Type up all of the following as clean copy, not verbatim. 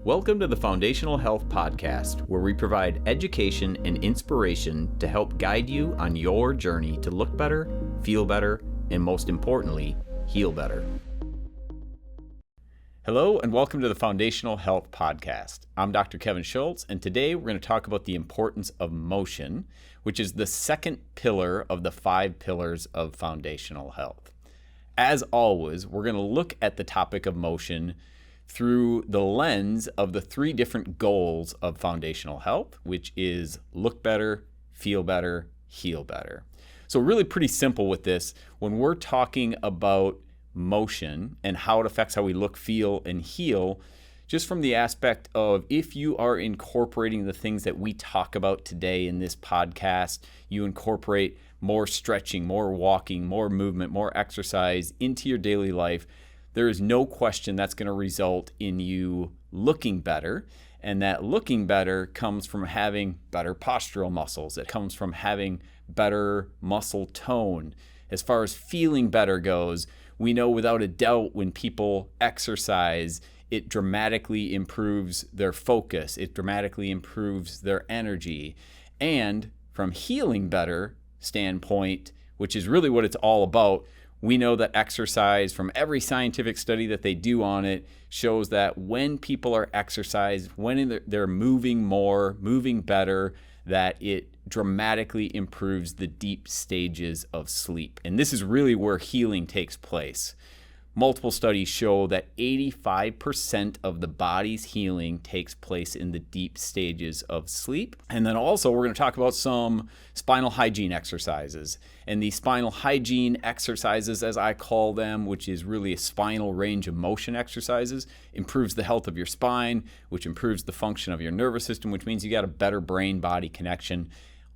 Welcome to the Foundational Health Podcast, where we provide education and inspiration to help guide you on your journey to look better, feel better, and most importantly, heal better. Hello, and welcome to the Foundational Health Podcast. I'm Dr. Kevin Schultz, and today we're going to talk about the importance of motion, which is the second pillar of the 5 pillars of foundational health. As always, we're going to look at the topic of motion through the lens of the 3 different goals of foundational health, which is look better, feel better, heal better. So really pretty simple with this. When we're talking about motion and how it affects how we look, feel, and heal, just from the aspect of if you are incorporating the things that we talk about today in this podcast, you incorporate more stretching, more walking, more movement, more exercise into your daily life, there is no question that's going to result in you looking better. And that looking better comes from having better postural muscles. It comes from having better muscle tone. As far as feeling better goes, we know without a doubt when people exercise, it dramatically improves their focus. It dramatically improves their energy. And from healing better standpoint, which is really what it's all about, we know that exercise, from every scientific study that they do on it, shows that when people are exercised, when they're moving more, moving better, that it dramatically improves the deep stages of sleep. And this is really where healing takes place. Multiple studies show that 85% of the body's healing takes place in the deep stages of sleep. And then also we're going to talk about some spinal hygiene exercises. And these spinal hygiene exercises, as I call them, which is really a spinal range of motion exercises, improves the health of your spine, which improves the function of your nervous system, which means you got a better brain-body connection.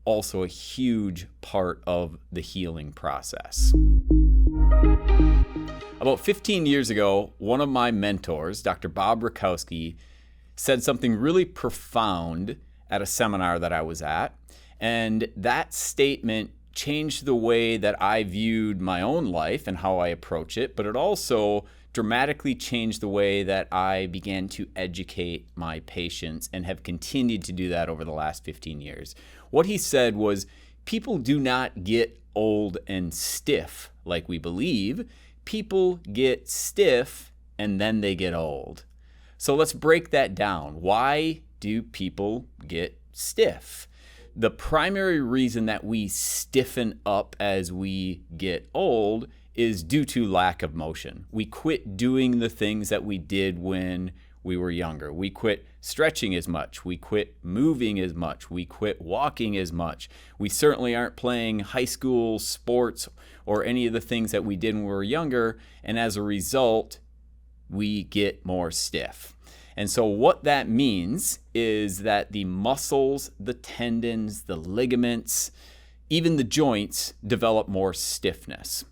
Also a huge part of the healing process. About 15 years ago, one of my mentors, Dr. Bob Rakowski, said something really profound at a seminar that I was at. And that statement changed the way that I viewed my own life and how I approach it, but it also dramatically changed the way that I began to educate my patients and have continued to do that over the last 15 years. What he said was, people do not get old and stiff like we believe. People get stiff and then they get old. So let's break that down. Why do people get stiff? The primary reason that we stiffen up as we get old is due to lack of motion. We quit doing the things that we did when we were younger. We quit stretching as much. We quit moving as much. We quit walking as much. We certainly aren't playing high school sports or any of the things that we did when we were younger. And as a result, we get more stiff. And so what that means is that the muscles, the tendons, the ligaments, even the joints develop more stiffness.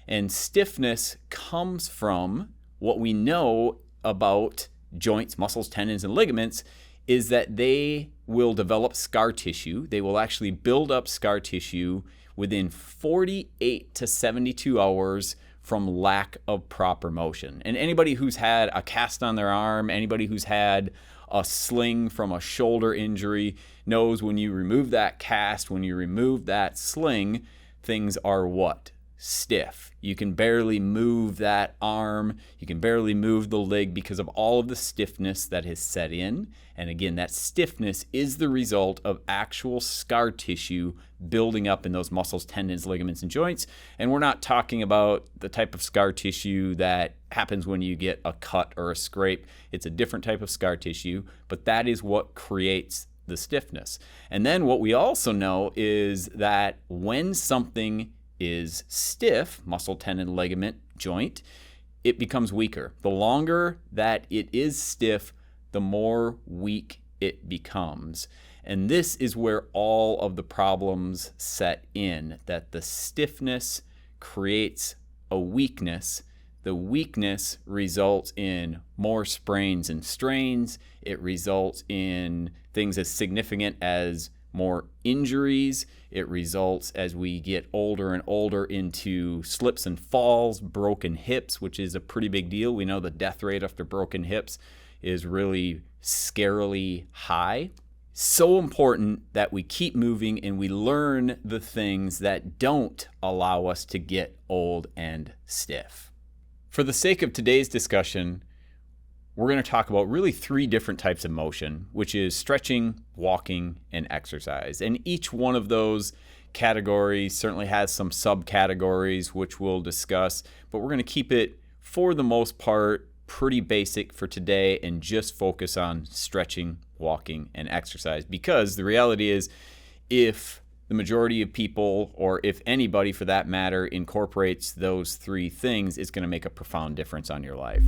And stiffness comes from what we know about joints, muscles, tendons, and ligaments is that they will develop scar tissue. They will actually build up scar tissue within 48 to 72 hours from lack of proper motion. And anybody who's had a cast on their arm, anybody who's had a sling from a shoulder injury knows when you remove that cast, when you remove that sling, things are what? Stiff. You can barely move that arm. You can barely move the leg because of all of the stiffness that has set in. And again, that stiffness is the result of actual scar tissue building up in those muscles, tendons, ligaments, and joints. And we're not talking about the type of scar tissue that happens when you get a cut or a scrape. It's a different type of scar tissue, but that is what creates the stiffness. And then what we also know is that when something is stiff, muscle, tendon, ligament, joint, it becomes weaker. The longer that it is stiff, the more weak it becomes. And this is where all of the problems set in, that the stiffness creates a weakness. The weakness results in more sprains and strains. It results in things as significant as more injuries. It results as we get older and older into slips and falls, broken hips, which is a pretty big deal. We know the death rate after broken hips is really scarily high. So important that we keep moving and we learn the things that don't allow us to get old and stiff. For the sake of today's discussion, we're going to talk about really 3 different types of motion, which is stretching, walking, and exercise. And each one of those categories certainly has some subcategories, which we'll discuss, but we're going to keep it, for the most part, pretty basic for today and just focus on stretching, walking, and exercise. Because the reality is, if the majority of people, or if anybody for that matter, incorporates those 3 things, it's going to make a profound difference on your life.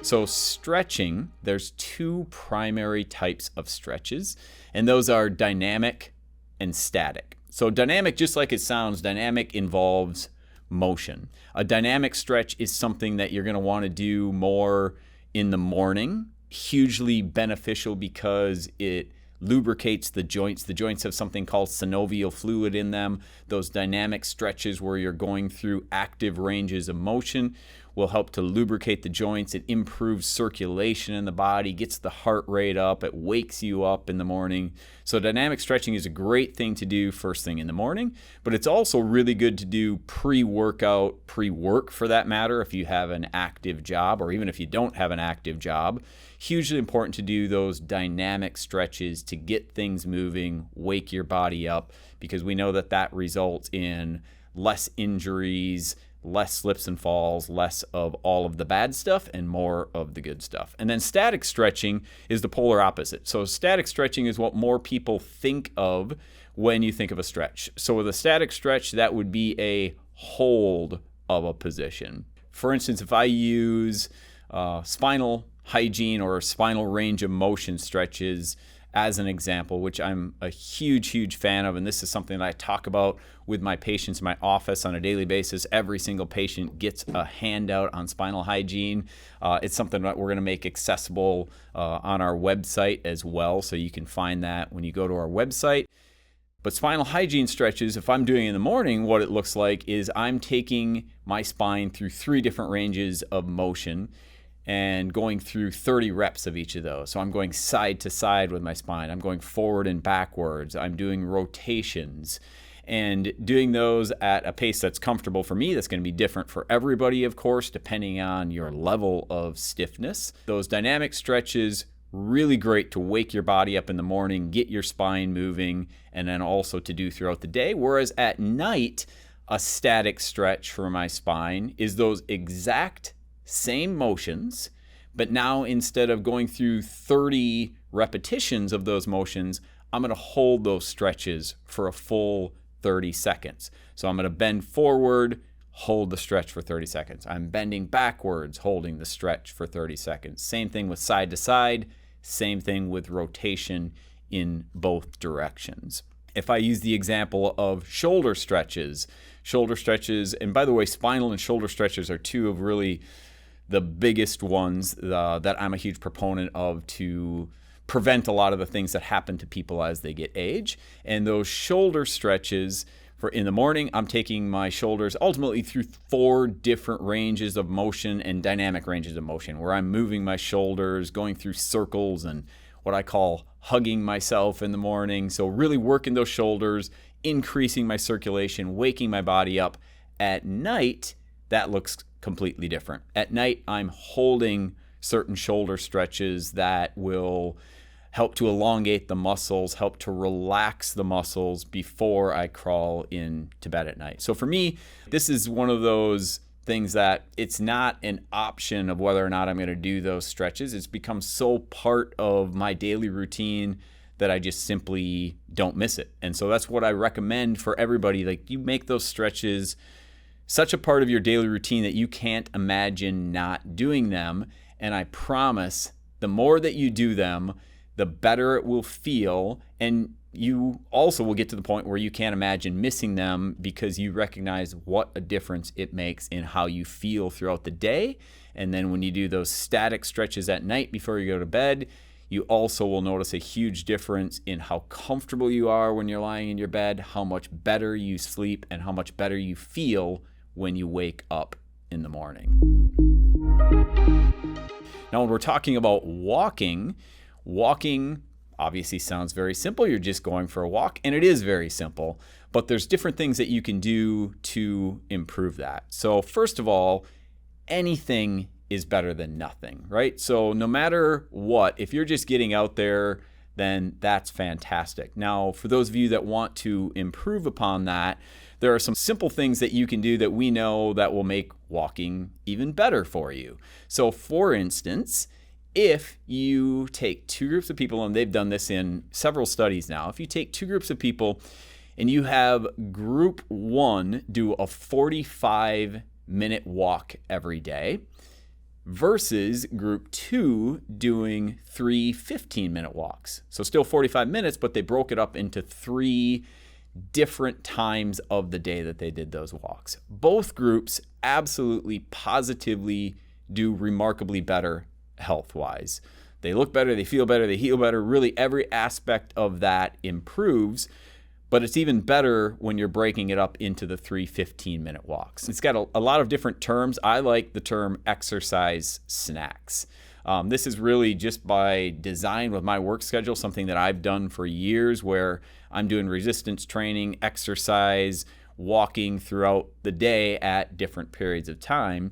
So stretching, there's 2 primary types of stretches, and those are dynamic and static. So dynamic, just like it sounds, dynamic involves motion. A dynamic stretch is something that you're going to want to do more in the morning. Hugely beneficial because it lubricates the joints. The joints have something called synovial fluid in them. Those dynamic stretches where you're going through active ranges of motion will help to lubricate the joints. It improves circulation in the body, gets the heart rate up, it wakes you up in the morning. So dynamic stretching is a great thing to do first thing in the morning, but it's also really good to do pre-workout, pre-work for that matter, if you have an active job, or even if you don't have an active job. Hugely important to do those dynamic stretches to get things moving, wake your body up, because we know that that results in less injuries, less slips and falls, less of all of the bad stuff and more of the good stuff. And then static stretching is the polar opposite. So static stretching is what more people think of when you think of a stretch. So with a static stretch, that would be a hold of a position. For instance, if I use spinal hygiene or spinal range of motion stretches as an example, which I'm a huge fan of, and this is something that I talk about with my patients in my office on a daily basis. Every single patient gets a handout on spinal hygiene. It's something that we're going to make accessible on our website as well, so you can find that when you go to our website. But spinal hygiene stretches, if I'm doing it in the morning, what it looks like is I'm taking my spine through 3 different ranges of motion and going through 30 reps of each of those. So I'm going side to side with my spine. I'm going forward and backwards. I'm doing rotations and doing those at a pace that's comfortable for me. That's going to be different for everybody, of course, depending on your level of stiffness. Those dynamic stretches, really great to wake your body up in the morning, get your spine moving, and then also to do throughout the day. Whereas at night, a static stretch for my spine is those exact same motions, but now instead of going through 30 repetitions of those motions, I'm going to hold those stretches for a full 30 seconds. So I'm going to bend forward, hold the stretch for 30 seconds. I'm bending backwards, holding the stretch for 30 seconds. Same thing with side to side, same thing with rotation in both directions. If I use the example of shoulder stretches, and by the way, spinal and shoulder stretches are 2 of really the biggest ones that I'm a huge proponent of to prevent a lot of the things that happen to people as they get age. And those shoulder stretches, for in the morning, I'm taking my shoulders ultimately through 4 different ranges of motion and dynamic ranges of motion, where I'm moving my shoulders, going through circles and what I call hugging myself in the morning. So really working those shoulders, increasing my circulation, waking my body up. At night, that looks completely different. At night, I'm holding certain shoulder stretches that will help to elongate the muscles, help to relax the muscles before I crawl into bed at night. So for me, this is one of those things that it's not an option of whether or not I'm going to do those stretches. It's become so part of my daily routine that I just simply don't miss it. And so that's what I recommend for everybody. Like, you make those stretches such a part of your daily routine that you can't imagine not doing them. And I promise, the more that you do them, the better it will feel. And you also will get to the point where you can't imagine missing them, because you recognize what a difference it makes in how you feel throughout the day. And then when you do those static stretches at night before you go to bed, you also will notice a huge difference in how comfortable you are when you're lying in your bed, how much better you sleep, and how much better you feel when you wake up in the morning. Now, when we're talking about walking obviously sounds very simple. You're just going for a walk, and it is very simple, but there's different things that you can do to improve that. So first of all, anything is better than nothing, right? So no matter what, if you're just getting out there, then that's fantastic. Now, for those of you that want to improve upon that, there are some simple things that you can do that we know that will make walking even better for you. So for instance, if you take two groups of people, and they've done this in several studies now, if you take two groups of people and you have group one do a 45-minute walk every day versus group two doing 3 15-minute walks. So still 45 minutes, but they broke it up into 3 different times of the day that they did those walks. Both groups absolutely positively do remarkably better health-wise. They look better, they feel better, they heal better. Really every aspect of that improves, but it's even better when you're breaking it up into the 3 15-minute walks. It's got a lot of different terms. I like the term exercise snacks. This is really just by design with my work schedule, something that I've done for years where I'm doing resistance training, exercise, walking throughout the day at different periods of time,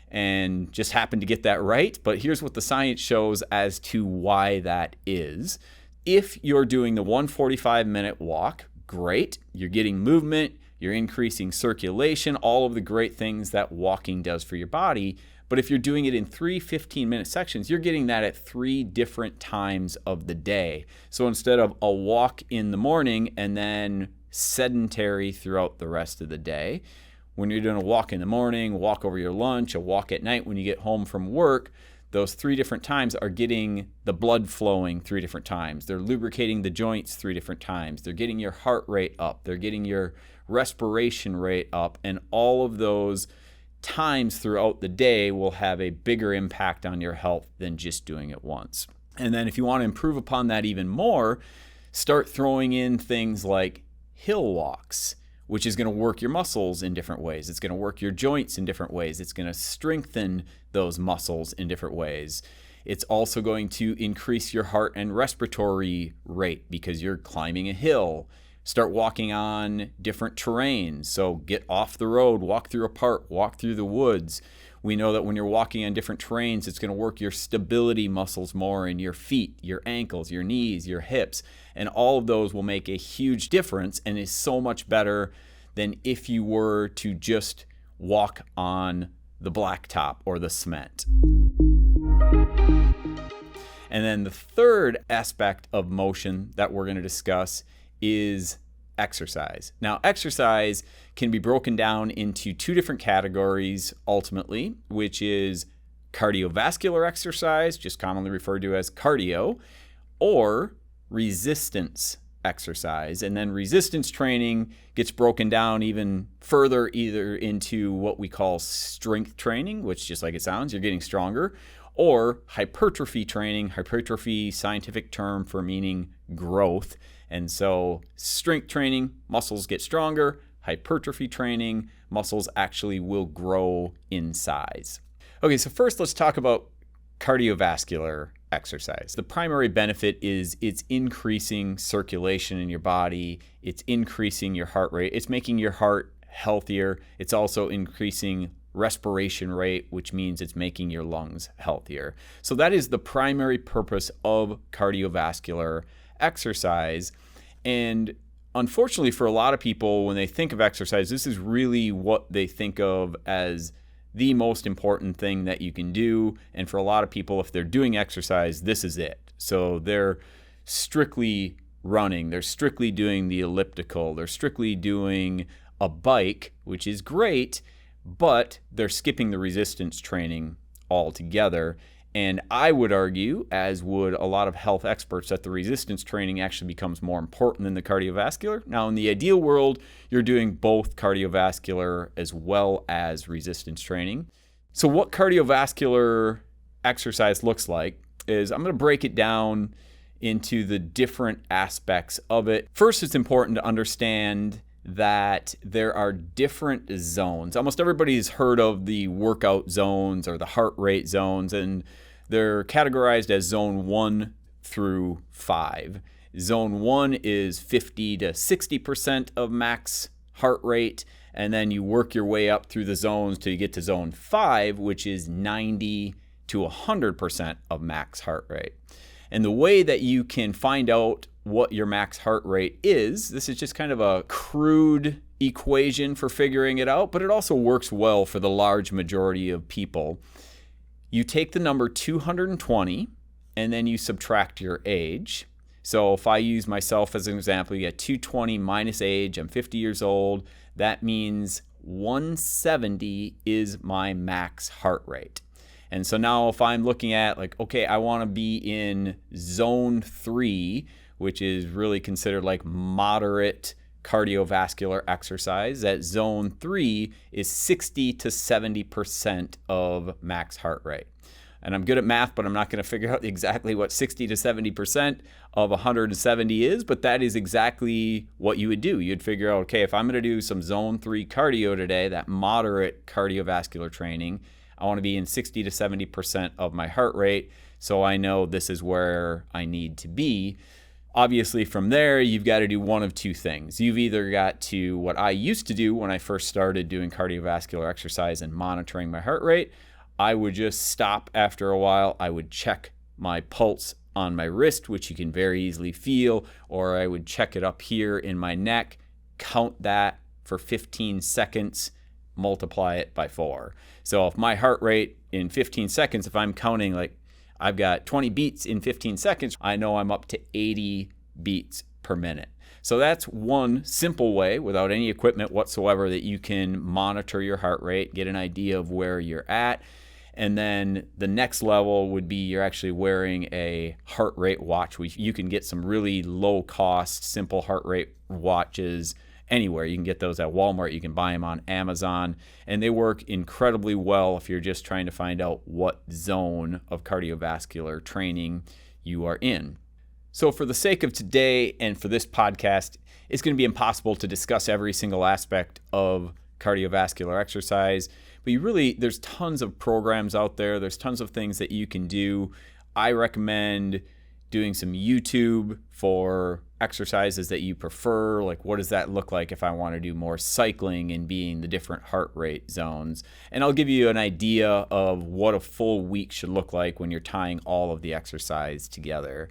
and just happened to get that right. But here's what the science shows as to why that is. If you're doing the 145-minute walk, great. You're getting movement, you're increasing circulation, all of the great things that walking does for your body. But if you're doing it in 3 15-minute sections, you're getting that at 3 different times of the day. So instead of a walk in the morning and then sedentary throughout the rest of the day, when you're doing a walk in the morning, walk over your lunch, a walk at night when you get home from work, those 3 different times are getting the blood flowing 3 different times. They're lubricating the joints 3 different times. They're getting your heart rate up. They're getting your respiration rate up. And all of those times throughout the day will have a bigger impact on your health than just doing it once. And then if you want to improve upon that even more, start throwing in things like hill walks, which is going to work your muscles in different ways. It's going to work your joints in different ways. It's going to strengthen those muscles in different ways. It's also going to increase your heart and respiratory rate because you're climbing a hill. Start walking on different terrains. So get off the road, walk through a park, walk through the woods. We know that when you're walking on different terrains, it's going to work your stability muscles more in your feet, your ankles, your knees, your hips. And all of those will make a huge difference and is so much better than if you were to just walk on the blacktop or the cement. And then the third aspect of motion that we're going to discuss is exercise. Now, exercise can be broken down into 2 different categories ultimately, which is cardiovascular exercise, just commonly referred to as cardio, or resistance exercise. And then resistance training gets broken down even further either into what we call strength training, which just like it sounds, you're getting stronger, or hypertrophy training, hypertrophy scientific term for meaning growth. And so strength training, muscles get stronger. Hypertrophy training, muscles actually will grow in size. Okay, so first let's talk about cardiovascular exercise. The primary benefit is it's increasing circulation in your body. It's increasing your heart rate. It's making your heart healthier. It's also increasing respiration rate, which means it's making your lungs healthier. So that is the primary purpose of cardiovascular exercise. And unfortunately for a lot of people, when they think of exercise, this is really what they think of as the most important thing that you can do. And for a lot of people, if they're doing exercise, this is it. So they're strictly running, they're strictly doing the elliptical, they're strictly doing a bike, which is great, but they're skipping the resistance training altogether. And I would argue, as would a lot of health experts, that the resistance training actually becomes more important than the cardiovascular. Now, in the ideal world, you're doing both cardiovascular as well as resistance training. So what cardiovascular exercise looks like is I'm going to break it down into the different aspects of it. First, it's important to understand that there are different zones. Almost everybody's heard of the workout zones or the heart rate zones, and They're categorized as zone 1 through 5. Zone 1 is 50 to 60% of max heart rate, and then you work your way up through the zones till you get to zone 5, which is 90 to 100% of max heart rate. And the way that you can find out what your max heart rate is, this is just kind of a crude equation for figuring it out, but it also works well for the large majority of people. You take the number 220 and then you subtract your age. So if I use myself as an example, you get 220 minus age, I'm 50 years old. That means 170 is my max heart rate. And so now if I'm looking at like, okay, I want to be in zone 3, which is really considered like moderate cardiovascular exercise, that zone 3 is 60 to 70% of max heart rate. And I'm good at math, but I'm not going to figure out exactly what 60 to 70% of 170 is, but that is exactly what you would do. You'd figure out, okay, if I'm going to do some zone 3 cardio today, that moderate cardiovascular training, I want to be in 60 to 70% of my heart rate, so I know this is where I need to be. Obviously, from there, you've got to do one of two things. You've either got to, what I used to do when I first started doing cardiovascular exercise and monitoring my heart rate, I would just stop after a while. I would check my pulse on my wrist, which you can very easily feel, or I would check it up here in my neck, count that for 15 seconds, multiply it by 4. So if my heart rate in 15 seconds, if I'm counting like I've got 20 beats in 15 seconds, I know I'm up to 80 beats per minute. So that's one simple way without any equipment whatsoever that you can monitor your heart rate, get an idea of where you're at. And then the next level would be you're actually wearing a heart rate watch. You can get some really low cost, simple heart rate watches anywhere. You can get those at Walmart. You can buy them on Amazon. And they work incredibly well if you're just trying to find out what zone of cardiovascular training you are in. So for the sake of today and for this podcast, it's going to be impossible to discuss every single aspect of cardiovascular exercise. But there's tons of programs out there. There's tons of things that you can do. I recommend doing some YouTube for exercises that you prefer. Like, what does that look like if I want to do more cycling and be in the different heart rate zones? And I'll give you an idea of what a full week should look like when you're tying all of the exercise together.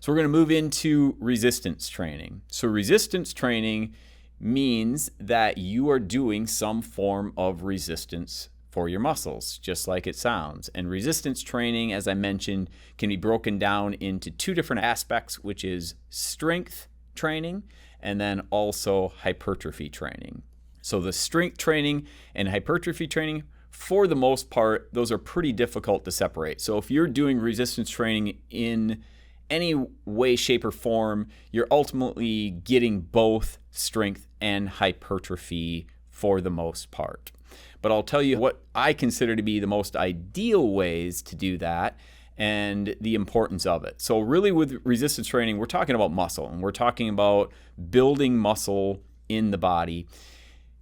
So we're going to move into resistance training. So resistance training means that you are doing some form of resistance for your muscles, just like it sounds. And resistance training, as I mentioned, can be broken down into two different aspects, which is strength training and then also hypertrophy training. So the strength training and hypertrophy training, for the most part, those are pretty difficult to separate. So if you're doing resistance training in any way, shape, or form, you're ultimately getting both strength and hypertrophy for the most part. But I'll tell you what I consider to be the most ideal ways to do that and the importance of it. So really with resistance training, we're talking about muscle, and we're talking about building muscle in the body.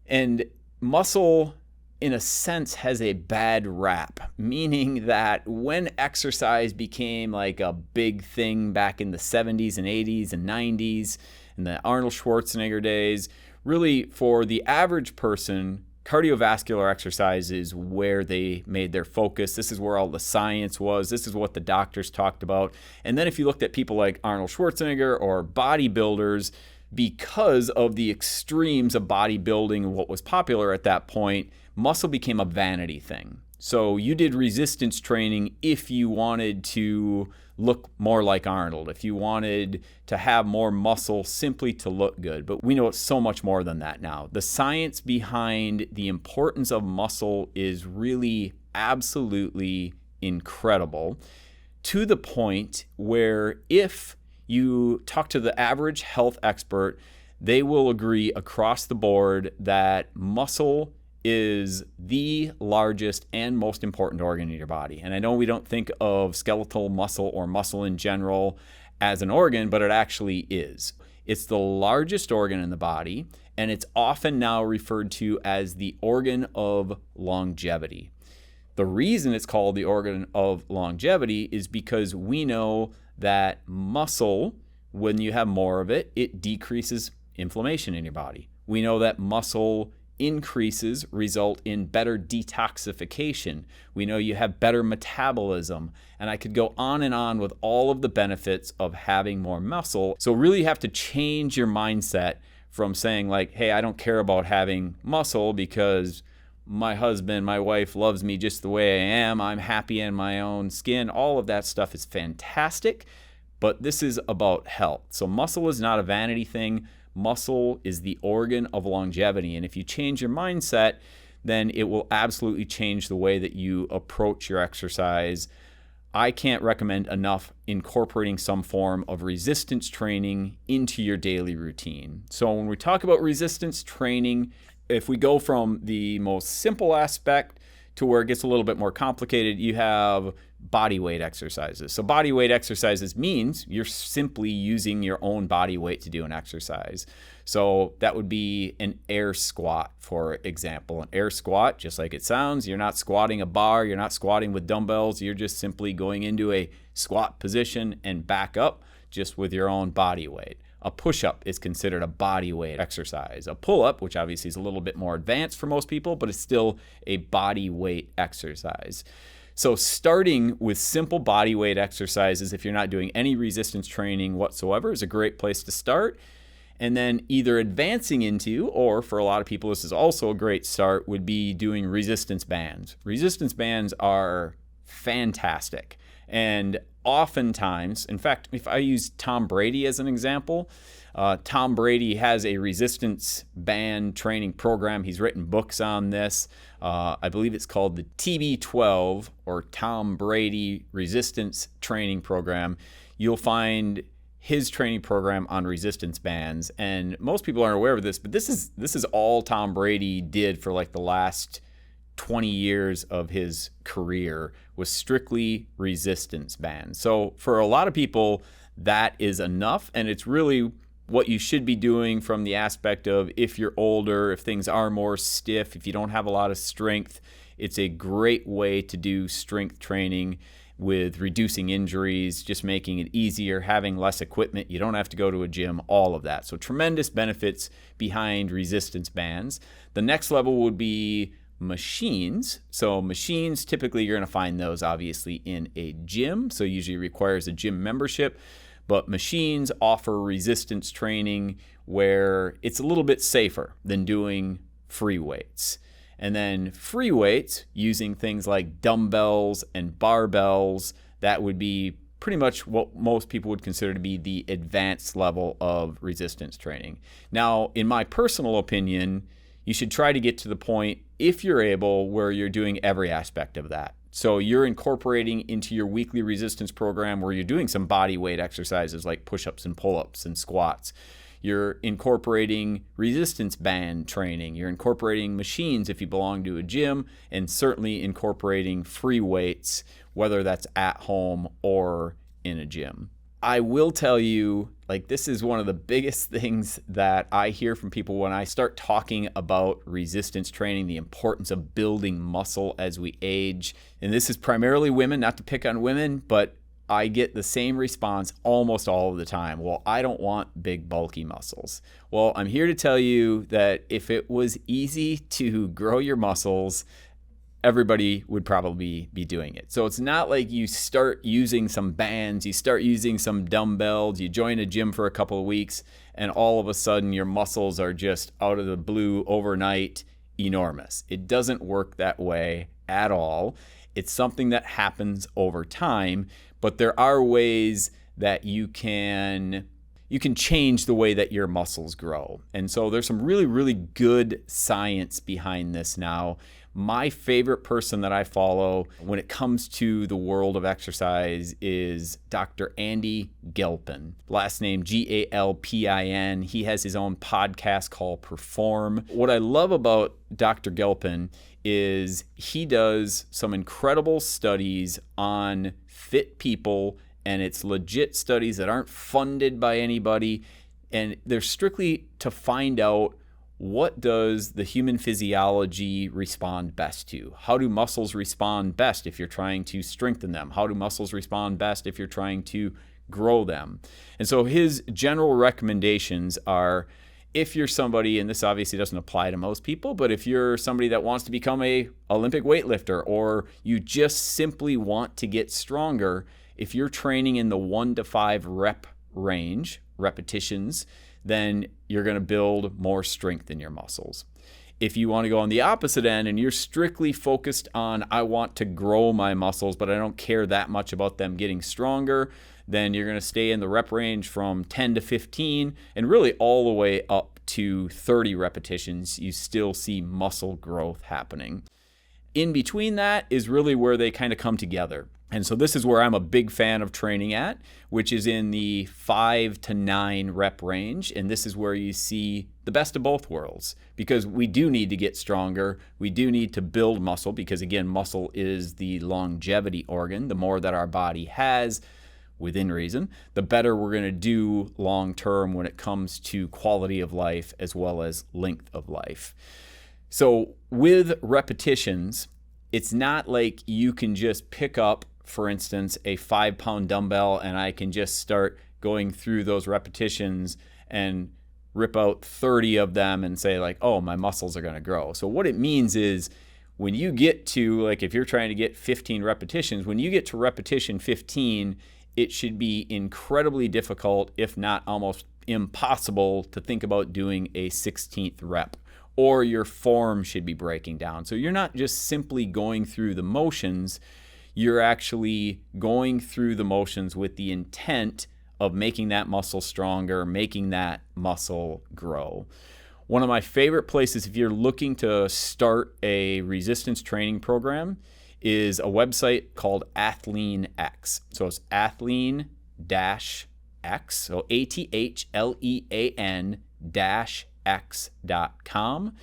And muscle, in a sense, has a bad rap, meaning that when exercise became like a big thing back in the 70s and 80s and 90s, in the Arnold Schwarzenegger days, really for the average person, cardiovascular exercise is where they made their focus. This is where all the science was. This is what the doctors talked about. And then if you looked at people like Arnold Schwarzenegger or bodybuilders, because of the extremes of bodybuilding and what was popular at that point, muscle became a vanity thing. So you did resistance training if you wanted to look more like Arnold, if you wanted to have more muscle simply to look good. But we know it's so much more than that now. The science behind the importance of muscle is really absolutely incredible, to the point where if you talk to the average health expert, they will agree across the board that muscle is the largest and most important organ in your body. And I know we don't think of skeletal muscle or muscle in general as an organ, but it actually is. It's the largest organ in the body, and it's often now referred to as the organ of longevity. The reason it's called the organ of longevity is because we know that muscle, when you have more of it, it decreases inflammation in your body. We know that muscle increases result in better detoxification. We know you have better metabolism. And I could go on and on with all of the benefits of having more muscle. So really you have to change your mindset from saying like, hey, I don't care about having muscle because my husband, my wife loves me just the way I am. I'm happy in my own skin. All of that stuff is fantastic, but this is about health. So muscle is not a vanity thing. Muscle is the organ of longevity. And if you change your mindset, then it will absolutely change the way that you approach your exercise. I can't recommend enough incorporating some form of resistance training into your daily routine. So when we talk about resistance training, if we go from the most simple aspect to where it gets a little bit more complicated, you have body weight exercises. So body weight exercises means you're simply using your own body weight to do an exercise. So that would be an air squat, for example. An air squat, just like it sounds, you're not squatting a bar, you're not squatting with dumbbells, you're just simply going into a squat position and back up just with your own body weight. A push-up is considered a body weight exercise. A pull-up, which obviously is a little bit more advanced for most people, but it's still a body weight exercise. So starting with simple body weight exercises, if you're not doing any resistance training whatsoever, is a great place to start. And then either advancing into, or for a lot of people, this is also a great start, would be doing resistance bands. Resistance bands are fantastic. And oftentimes, in fact, if I use Tom Brady as an example, Tom Brady has a resistance band training program. He's written books on this. I believe it's called the TB12 or Tom Brady Resistance Training Program. You'll find his training program on resistance bands. And most people aren't aware of this, but this is all Tom Brady did for like the last 20 years of his career was strictly resistance bands. So for a lot of people, that is enough. And it's really what you should be doing from the aspect of if you're older, if things are more stiff, if you don't have a lot of strength, it's a great way to do strength training with reducing injuries, just making it easier, having less equipment. You don't have to go to a gym, all of that. So tremendous benefits behind resistance bands. The next level would be machines. So machines, typically you're going to find those obviously in a gym. So usually requires a gym membership. But machines offer resistance training where it's a little bit safer than doing free weights. And then free weights, using things like dumbbells and barbells, that would be pretty much what most people would consider to be the advanced level of resistance training. Now, in my personal opinion, you should try to get to the point, if you're able, where you're doing every aspect of that. So you're incorporating into your weekly resistance program where you're doing some body weight exercises like push-ups and pull-ups and squats. You're incorporating resistance band training. You're incorporating machines if you belong to a gym, and certainly incorporating free weights, whether that's at home or in a gym. I will tell you, like, this is one of the biggest things that I hear from people when I start talking about resistance training, the importance of building muscle as we age. And this is primarily women, not to pick on women, but I get the same response almost all of the time. Well, I don't want big, bulky muscles. Well, I'm here to tell you that if it was easy to grow your muscles, everybody would probably be doing it. So it's not like you start using some bands, you start using some dumbbells, you join a gym for a couple of weeks, and all of a sudden your muscles are just out of the blue overnight enormous. It doesn't work that way at all. It's something that happens over time, but there are ways that you can change the way that your muscles grow. And so there's some really, really good science behind this now. My favorite person that I follow when it comes to the world of exercise is Dr. Andy Galpin. Last name Galpin. He has his own podcast called Perform. What I love about Dr. Galpin is he does some incredible studies on fit people, and it's legit studies that aren't funded by anybody, and they're strictly to find out what does the human physiology respond best to? How do muscles respond best if you're trying to strengthen them? How do muscles respond best if you're trying to grow them? And so his general recommendations are, if you're somebody, and this obviously doesn't apply to most people, but if you're somebody that wants to become a Olympic weightlifter, or you just simply want to get stronger, if you're training in the 1 to 5 rep range, repetitions, then you're going to build more strength in your muscles. If you want to go on the opposite end and you're strictly focused on, I want to grow my muscles, but I don't care that much about them getting stronger, then you're going to stay in the rep range from 10 to 15 and really all the way up to 30 repetitions. You still see muscle growth happening. In between that is really where they kind of come together. And so this is where I'm a big fan of training at, which is in the 5 to 9 rep range. And this is where you see the best of both worlds, because we do need to get stronger. We do need to build muscle because, again, muscle is the longevity organ. The more that our body has, within reason, the better we're going to do long term when it comes to quality of life as well as length of life. So with repetitions, it's not like you can just pick up, for instance, a 5-pound dumbbell and I can just start going through those repetitions and rip out 30 of them and say like, oh, my muscles are going to grow. So what it means is when you get to, like, if you're trying to get 15 repetitions, when you get to repetition 15, it should be incredibly difficult, if not almost impossible, to think about doing a 16th rep, or your form should be breaking down. So you're not just simply going through the motions, you're actually going through the motions with the intent of making that muscle stronger, making that muscle grow. One of my favorite places, if you're looking to start a resistance training program, is a website called AthleanX. So it's Athlean-X, so ATHLEAN-X.com.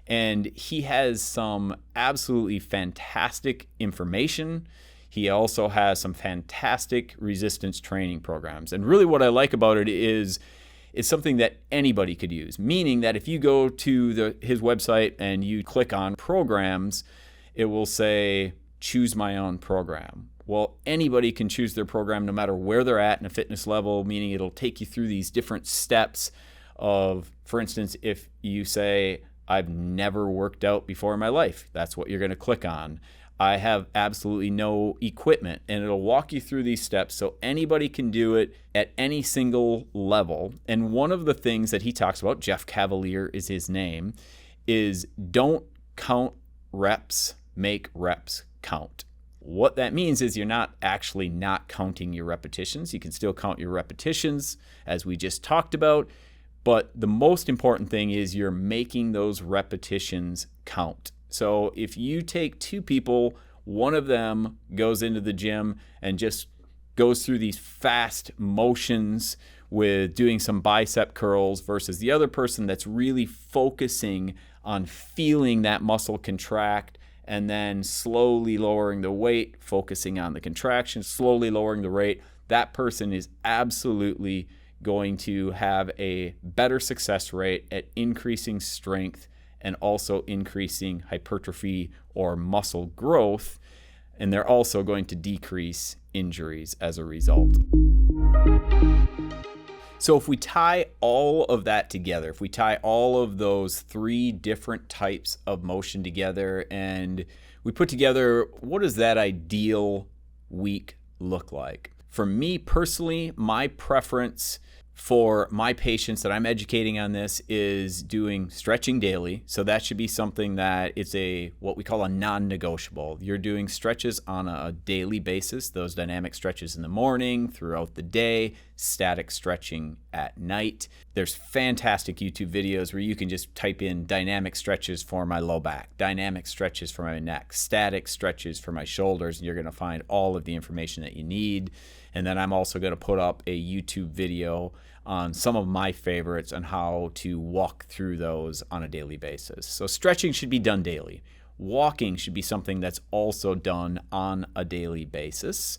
And he has some absolutely fantastic information. He also has some fantastic resistance training programs. And really what I like about it is it's something that anybody could use, meaning that if you go to his website and you click on programs, it will say, choose my own program. Well, anybody can choose their program no matter where they're at in a fitness level, meaning it'll take you through these different steps of, for instance, if you say, I've never worked out before in my life, that's what you're going to click on. I have absolutely no equipment, and it'll walk you through these steps so anybody can do it at any single level. And one of the things that he talks about, Jeff Cavalier is his name, is don't count reps, make reps count. What that means is you're not actually not counting your repetitions. You can still count your repetitions, as we just talked about, but the most important thing is you're making those repetitions count. So if you take 2 people, one of them goes into the gym and just goes through these fast motions with doing some bicep curls versus the other person that's really focusing on feeling that muscle contract and then slowly lowering the weight, focusing on the contraction, slowly lowering the rate, that person is absolutely going to have a better success rate at increasing strength and also increasing hypertrophy or muscle growth. And they're also going to decrease injuries as a result. So if we tie all of that together, if we tie all of those 3 different types of motion together and we put together, what does that ideal week look like? For me personally, my preference for my patients that I'm educating on this is doing stretching daily. So that should be something that it's what we call a non-negotiable. You're doing stretches on a daily basis, those dynamic stretches in the morning, throughout the day, static stretching at night. There's fantastic YouTube videos where you can just type in dynamic stretches for my low back, dynamic stretches for my neck, static stretches for my shoulders, and you're going to find all of the information that you need. And then I'm also going to put up a YouTube video on some of my favorites on how to walk through those on a daily basis. So stretching should be done daily. Walking should be something that's also done on a daily basis.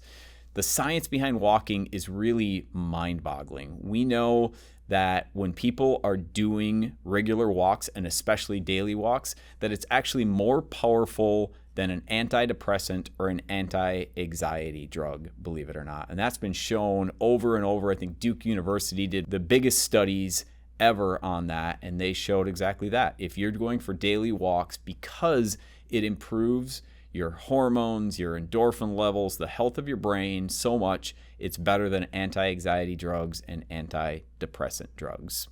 the science behind walking is really mind-boggling. We know that when people are doing regular walks, and especially daily walks, that it's actually more powerful than an antidepressant or an anti-anxiety drug, believe it or not. And that's been shown over and over. I think Duke University did the biggest studies ever on that, and they showed exactly that. If you're going for daily walks, because it improves your hormones, your endorphin levels, the health of your brain so much, it's better than anti-anxiety drugs and antidepressant drugs.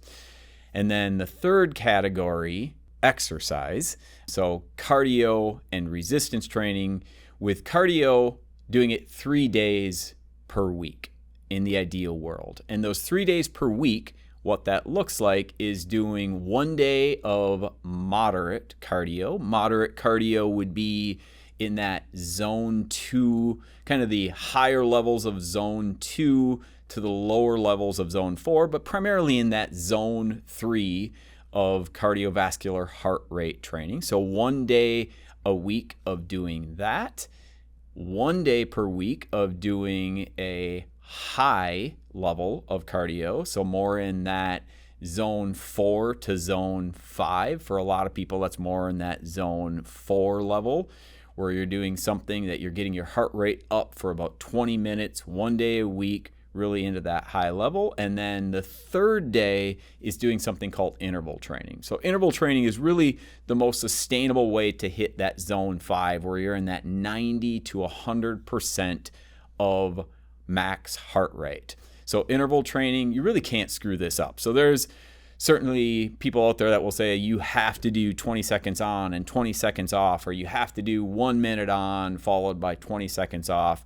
And then the third category, exercise. So cardio and resistance training. With cardio, doing it 3 days per week in the ideal world. And those 3 days per week, what that looks like is doing 1 day of moderate cardio. Moderate cardio would be in that zone 2, kind of the higher levels of zone 2 to the lower levels of zone 4, but primarily in that zone 3 of cardiovascular heart rate training. So 1 day a week of doing that, 1 day per week of doing a high level of cardio, so more in that zone 4 to zone 5. For a lot of people, that's more in that zone 4 level, where you're doing something that you're getting your heart rate up for about 20 minutes, 1 day a week, really into that high level. And then the third day is doing something called interval training. So interval training is really the most sustainable way to hit that zone 5, where you're in that 90 to 100% of max heart rate. So interval training, you really can't screw this up. So there's certainly people out there that will say you have to do 20 seconds on and 20 seconds off, or you have to do 1 minute on followed by 20 seconds off.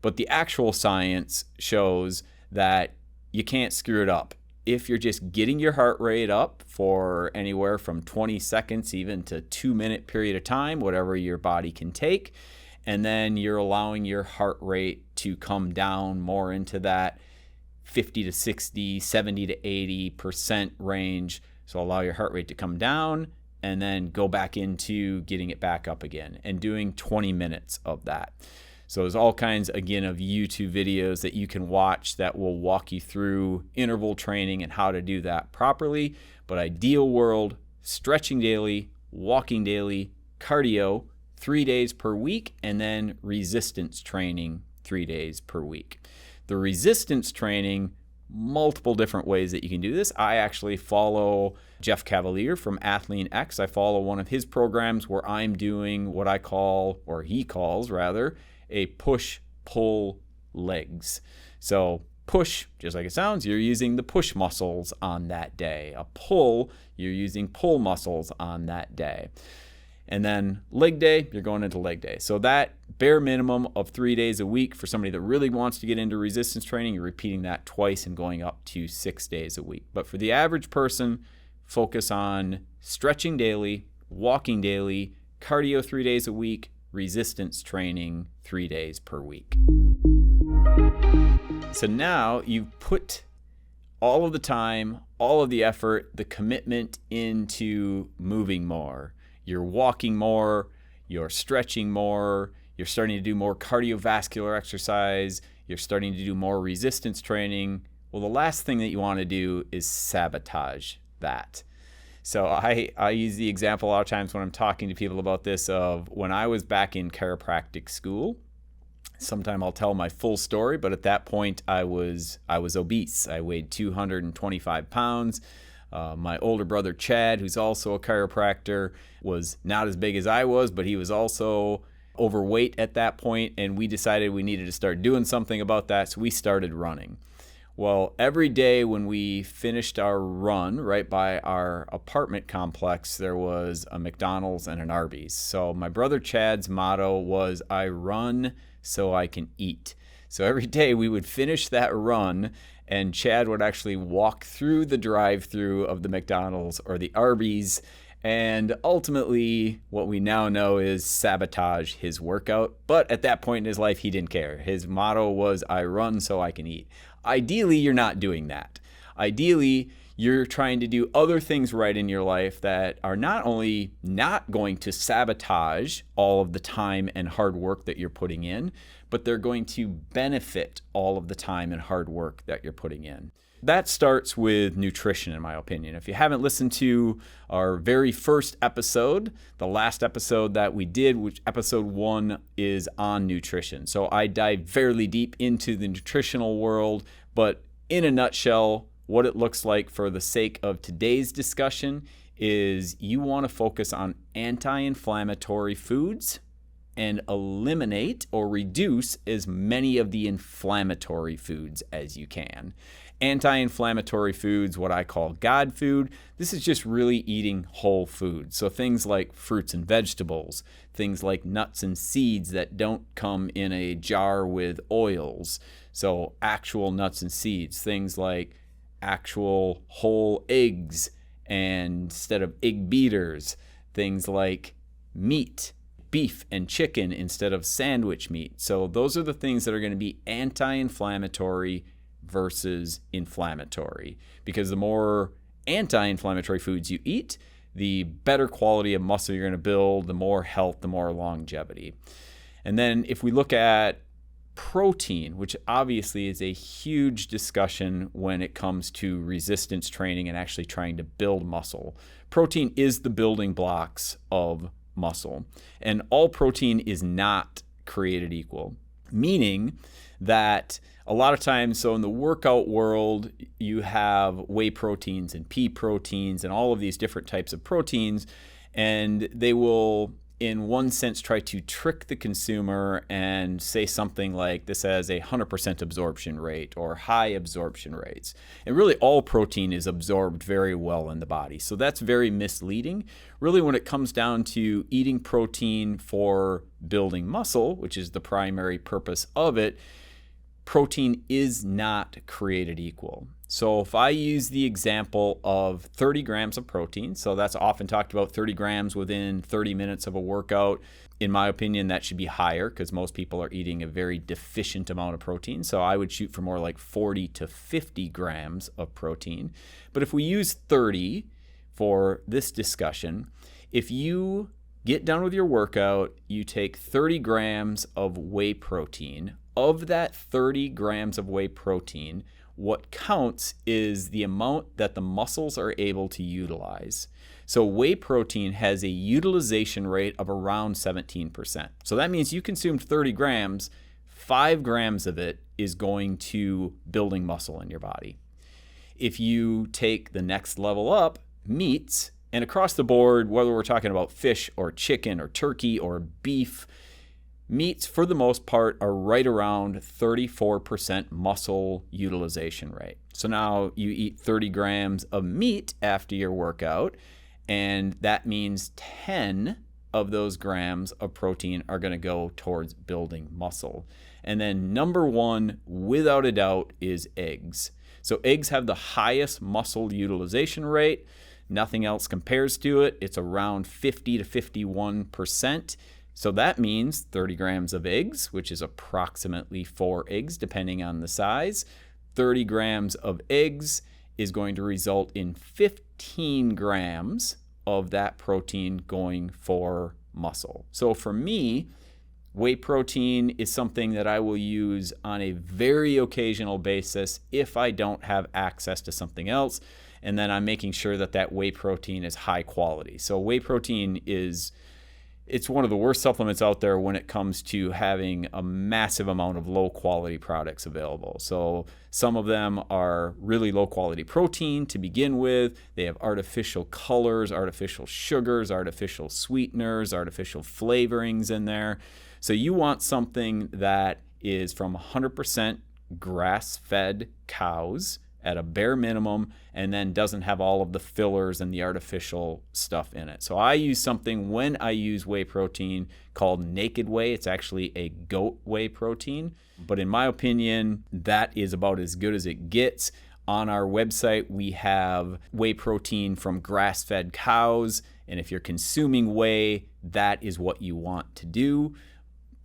But the actual science shows that you can't screw it up. If you're just getting your heart rate up for anywhere from 20 seconds even to 2 minute period of time, whatever your body can take, and then you're allowing your heart rate to come down more into that 50 to 60, 70 to 80% range. So allow your heart rate to come down and then go back into getting it back up again and doing 20 minutes of that. So there's all kinds, again, of YouTube videos that you can watch that will walk you through interval training and how to do that properly. But ideal world, stretching daily, walking daily, cardio 3 days per week, and then resistance training 3 days per week. The resistance training, multiple different ways that you can do this. I actually follow Jeff Cavalier from Athlean X. I follow one of his programs where I'm doing what I call, or he calls rather, a push-pull legs. So push, just like it sounds, you're using the push muscles on that day. A pull, you're using pull muscles on that day. And then leg day, you're going into leg day. So that bare minimum of 3 days a week for somebody that really wants to get into resistance training, you're repeating that twice and going up to 6 days a week. But for the average person, focus on stretching daily, walking daily, cardio 3 days a week, resistance training 3 days per week. So now you've put all of the time, all of the effort, the commitment into moving more. You're walking more, you're stretching more, you're starting to do more cardiovascular exercise, you're starting to do more resistance training. Well, the last thing that you want to do is sabotage that. So I use the example a lot of times when I'm talking to people about this of when I was back in chiropractic school. Sometime I'll tell my full story, but at that point I was obese. I weighed 225 pounds. My older brother, Chad, who's also a chiropractor, was not as big as I was, but he was also overweight at that point, and we decided we needed to start doing something about that, so we started running. Well, every day when we finished our run right by our apartment complex, there was a McDonald's and an Arby's. So my brother Chad's motto was, I run so I can eat. So every day we would finish that run, and Chad would actually walk through the drive-through of the McDonald's or the Arby's, and ultimately what we now know is sabotage his workout. But at that point in his life, he didn't care. His motto was, I run so I can eat. Ideally, you're not doing that. ideally, you're trying to do other things right in your life that are not only not going to sabotage all of the time and hard work that you're putting in, but they're going to benefit all of the time and hard work that you're putting in. That starts with nutrition, in my opinion. If you haven't listened to our very first episode, the last episode that we did, which episode 1 is on nutrition. So I dive fairly deep into the nutritional world, but in a nutshell, what it looks like for the sake of today's discussion is you want to focus on anti-inflammatory foods and eliminate or reduce as many of the inflammatory foods as you can. Anti-inflammatory foods, what I call God food, this is just really eating whole food. So things like fruits and vegetables, things like nuts and seeds that don't come in a jar with oils. So actual nuts and seeds, things like actual whole eggs and instead of egg beaters, things like meat, beef and chicken instead of sandwich meat. So those are the things that are going to be anti-inflammatory versus inflammatory, because the more anti-inflammatory foods you eat, the better quality of muscle you're going to build, the more health, the more longevity. And then if we look at protein, which obviously is a huge discussion when it comes to resistance training and actually trying to build muscle. Protein is the building blocks of muscle, and all protein is not created equal, meaning that a lot of times, so in the workout world, you have whey proteins and pea proteins and all of these different types of proteins, and they will, in one sense, try to trick the consumer and say something like this has a 100% absorption rate or high absorption rates. And really all protein is absorbed very well in the body. So that's very misleading. Really, when it comes down to eating protein for building muscle, which is the primary purpose of it, protein is not created equal. So if I use the example of 30 grams of protein, so that's often talked about 30 grams within 30 minutes of a workout. In my opinion, that should be higher because most people are eating a very deficient amount of protein. So I would shoot for more like 40 to 50 grams of protein. But if we use 30 for this discussion, if you get done with your workout, you take 30 grams of whey protein. Of that 30 grams of whey protein, what counts is the amount that the muscles are able to utilize. So whey protein has a utilization rate of around 17%. So that means you consumed 30 grams, 5 grams of it is going to building muscle in your body. If you take the next level up, meats, and across the board, whether we're talking about fish or chicken or turkey or beef, meats, for the most part, are right around 34% muscle utilization rate. So now you eat 30 grams of meat after your workout, and that means 10 of those grams of protein are going to go towards building muscle. And then number 1, without a doubt, is eggs. So eggs have the highest muscle utilization rate. Nothing else compares to it. It's around 50 to 51%. So that means 30 grams of eggs, which is approximately 4 eggs, depending on the size. 30 grams of eggs is going to result in 15 grams of that protein going for muscle. So for me, whey protein is something that I will use on a very occasional basis if I don't have access to something else. And then I'm making sure that that whey protein is high quality. So whey protein it's one of the worst supplements out there when it comes to having a massive amount of low quality products available. So some of them are really low quality protein to begin with. They have artificial colors, artificial sugars, artificial sweeteners, artificial flavorings in there. So you want something that is from 100% grass-fed cows at a bare minimum, and then doesn't have all of the fillers and the artificial stuff in it. So I use something when I use whey protein called naked whey. It's actually a goat whey protein, but in my opinion, that is about as good as it gets. On our website, we have whey protein from grass-fed cows, and if you're consuming whey, that is what you want to do.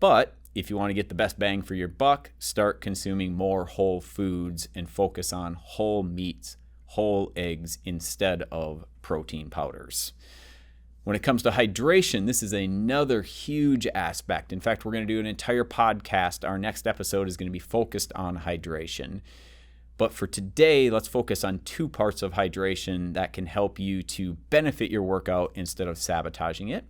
But if you want to get the best bang for your buck, start consuming more whole foods and focus on whole meats, whole eggs instead of protein powders. When it comes to hydration, this is another huge aspect. In fact, we're going to do an entire podcast. Our next episode is going to be focused on hydration. But for today, let's focus on two parts of hydration that can help you to benefit your workout instead of sabotaging it,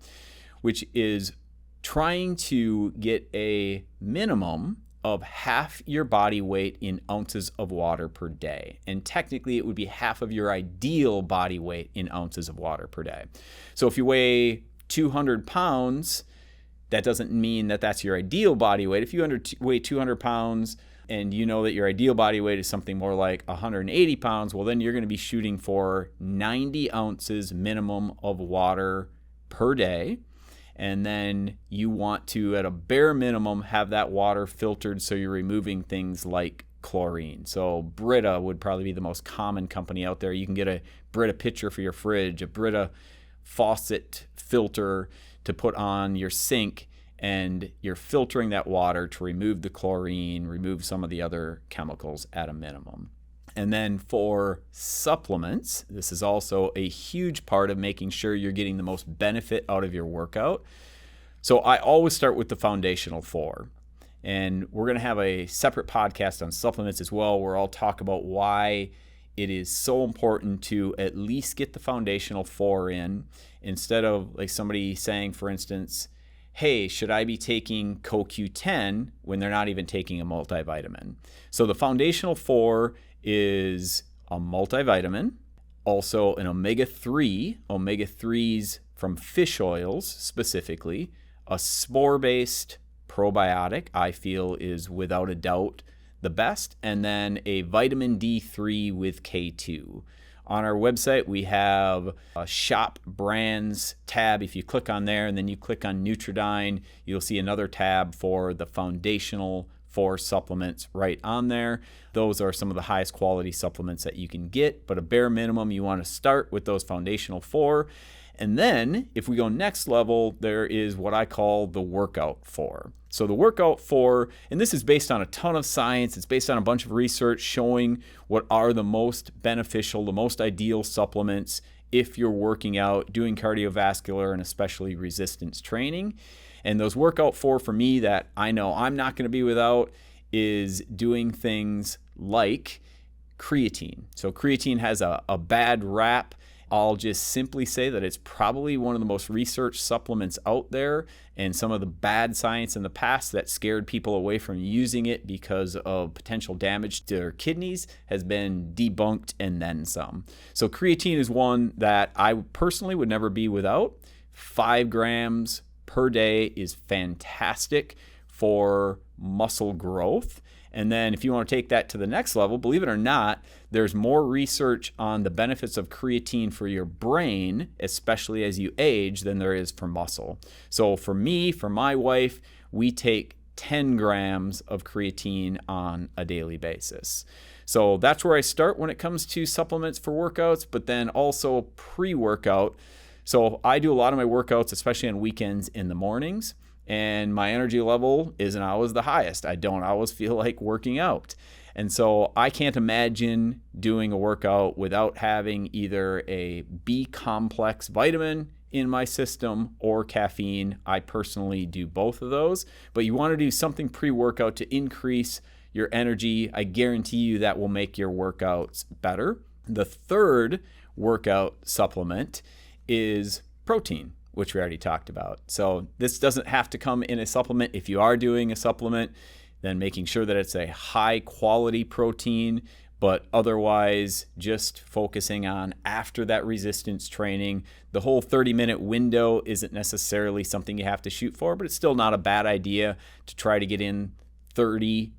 which is trying to get a minimum of half your body weight in ounces of water per day. And technically, it would be half of your ideal body weight in ounces of water per day. So if you weigh 200 pounds, that doesn't mean that that's your ideal body weight. If you weigh 200 pounds and you know that your ideal body weight is something more like 180 pounds, well, then you're going to be shooting for 90 ounces minimum of water per day. And then you want to, at a bare minimum, have that water filtered so you're removing things like chlorine. So Brita would probably be the most common company out there. You can get a Brita pitcher for your fridge, a Brita faucet filter to put on your sink, and you're filtering that water to remove the chlorine, remove some of the other chemicals at a minimum. And then for supplements, this is also a huge part of making sure you're getting the most benefit out of your workout. So I always start with the foundational four. And we're going to have a separate podcast on supplements as well, where I'll talk about why it is so important to at least get the foundational four in, instead of like somebody saying, for instance, hey, should I be taking CoQ10 when they're not even taking a multivitamin? So the foundational four is a multivitamin, also an omega-3s from fish oils specifically, a spore-based probiotic I feel is without a doubt the best, and then a vitamin D3 with K2. On our website, we have a Shop Brands tab. If you click on there and then you click on Nutridyne, you'll see another tab for the foundational four supplements right on there. Those are some of the highest quality supplements that you can get, but a bare minimum, you want to start with those foundational four. And then if we go next level, there is what I call the workout four. So the workout four, and this is based on a ton of science, it's based on a bunch of research showing what are the most beneficial, the most ideal supplements if you're working out, doing cardiovascular, and especially resistance training. And those workout four for me that I know I'm not going to be without is doing things like creatine. So creatine has a bad rap. I'll just simply say that it's probably one of the most researched supplements out there, and some of the bad science in the past that scared people away from using it because of potential damage to their kidneys has been debunked and then some. So creatine is one that I personally would never be without. 5 grams per day is fantastic for muscle growth. And then if you want to take that to the next level, believe it or not, there's more research on the benefits of creatine for your brain, especially as you age, than there is for muscle. So for me, for my wife, we take 10 grams of creatine on a daily basis. So that's where I start when it comes to supplements for workouts, but then also pre-workout. So I do a lot of my workouts, especially on weekends, in the mornings. And my energy level isn't always the highest. I don't always feel like working out. And so I can't imagine doing a workout without having either a B complex vitamin in my system or caffeine. I personally do both of those. But you want to do something pre-workout to increase your energy. I guarantee you that will make your workouts better. The third workout supplement is protein, which we already talked about. So this doesn't have to come in a supplement. If you are doing a supplement, then making sure that it's a high quality protein, but otherwise just focusing on after that resistance training. The whole 30-minute window isn't necessarily something you have to shoot for, but it's still not a bad idea to try to get in 30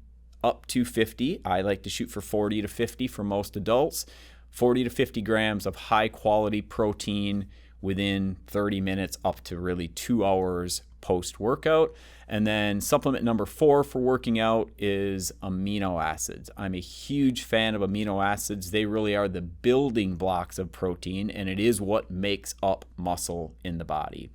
up to 50. I like to shoot for 40 to 50 for most adults. 40 to 50 grams of high quality protein within 30 minutes up to really 2 hours post-workout. And then supplement number 4 for working out is amino acids. I'm a huge fan of amino acids. They really are the building blocks of protein, and it is what makes up muscle in the body.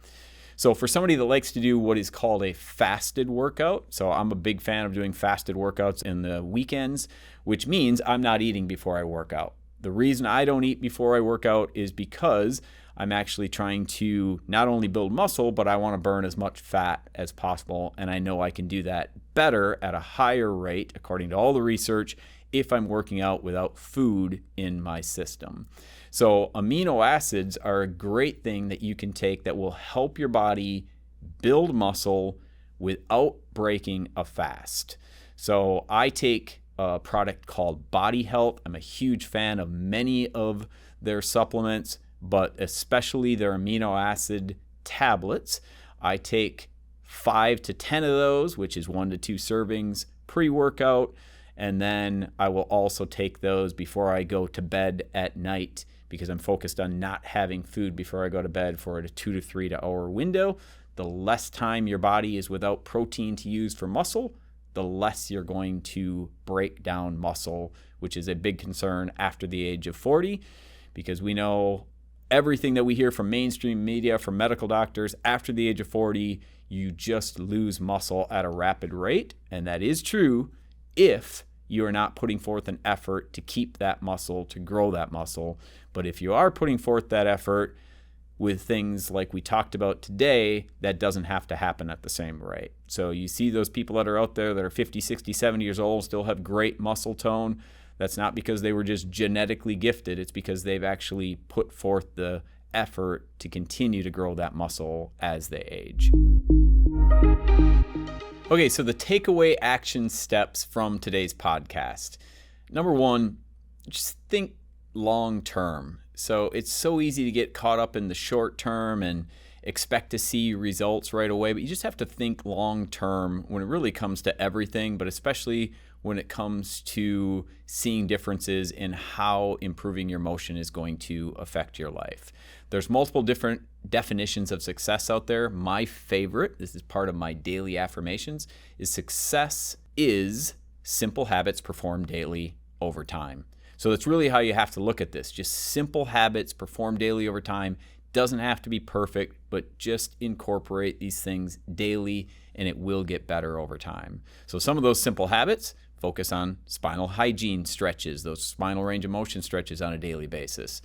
So for somebody that likes to do what is called a fasted workout, so I'm a big fan of doing fasted workouts in the weekends, which means I'm not eating before I work out. The reason I don't eat before I work out is because I'm actually trying to not only build muscle, but I want to burn as much fat as possible. And I know I can do that better at a higher rate, according to all the research, if I'm working out without food in my system. So amino acids are a great thing that you can take that will help your body build muscle without breaking a fast. So I take a product called Body Health. I'm a huge fan of many of their supplements, but especially their amino acid tablets. I take 5 to 10 of those, which is 1 to 2 servings pre-workout. And then I will also take those before I go to bed at night, because I'm focused on not having food before I go to bed for a 2 to 3 hour window. The less time your body is without protein to use for muscle, the less you're going to break down muscle, which is a big concern after the age of 40, because we know everything that we hear from mainstream media, from medical doctors, after the age of 40, you just lose muscle at a rapid rate. And that is true if you are not putting forth an effort to keep that muscle, to grow that muscle. But if you are putting forth that effort with things like we talked about today, that doesn't have to happen at the same rate. So you see those people that are out there that are 50, 60, 70 years old, still have great muscle tone. That's not because they were just genetically gifted. It's because they've actually put forth the effort to continue to grow that muscle as they age. Okay, so the takeaway action steps from today's podcast. Number one, just think long term. So it's so easy to get caught up in the short term and expect to see results right away, but you just have to think long term when it really comes to everything, but especially when it comes to seeing differences in how improving your motion is going to affect your life. There's multiple different definitions of success out there. My favorite, this is part of my daily affirmations, is success is simple habits performed daily over time. So that's really how you have to look at this. Just simple habits performed daily over time. Doesn't have to be perfect, but just incorporate these things daily and it will get better over time. So some of those simple habits: focus on spinal hygiene stretches, those spinal range of motion stretches on a daily basis.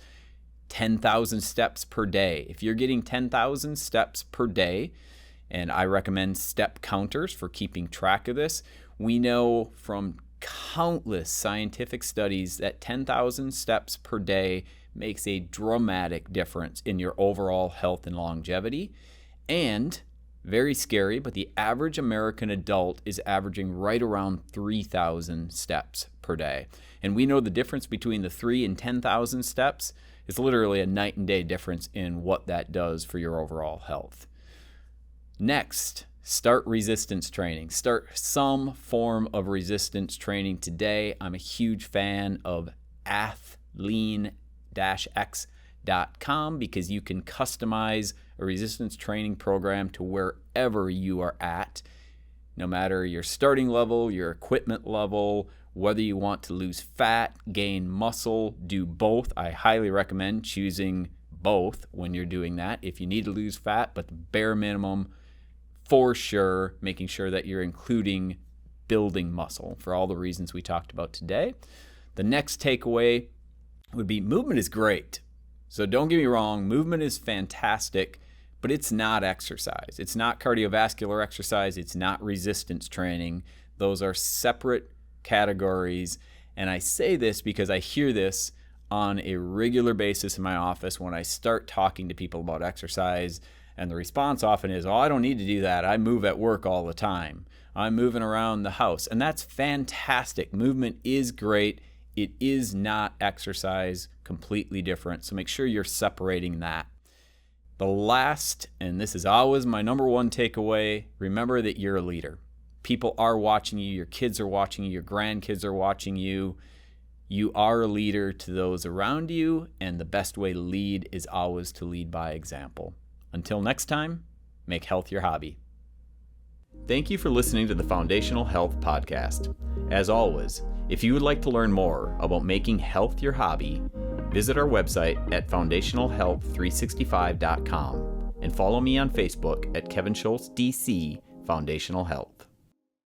10,000 steps per day. If you're getting 10,000 steps per day, and I recommend step counters for keeping track of this, we know from countless scientific studies that 10,000 steps per day makes a dramatic difference in your overall health and longevity. And very scary, but the average American adult is averaging right around 3,000 steps per day. And we know the difference between the 3 and 10,000 steps is literally a night and day difference in what that does for your overall health. Next, start resistance training. Start some form of resistance training today. I'm a huge fan of athlean-x.com because you can customize a resistance training program to wherever you are at, no matter your starting level, your equipment level, whether you want to lose fat, gain muscle, do both. I highly recommend choosing both when you're doing that. If you need to lose fat, but the bare minimum, for sure, making sure that you're including building muscle for all the reasons we talked about today. The next takeaway would be movement is great. So don't get me wrong, movement is fantastic, but it's not exercise. It's not cardiovascular exercise. It's not resistance training. Those are separate categories. And I say this because I hear this on a regular basis in my office when I start talking to people about exercise. And the response often is, oh, I don't need to do that. I move at work all the time. I'm moving around the house. And that's fantastic. Movement is great. It is not exercise, completely different. So make sure you're separating that. The last, and this is always my number one takeaway, remember that you're a leader. People are watching you. Your kids are watching you. Your grandkids are watching you. You are a leader to those around you. And the best way to lead is always to lead by example. Until next time, make health your hobby. Thank you for listening to the Foundational Health Podcast. As always, if you would like to learn more about making health your hobby, visit our website at foundationalhealth365.com. and follow me on Facebook at Kevin Schultz, DC Foundational Health.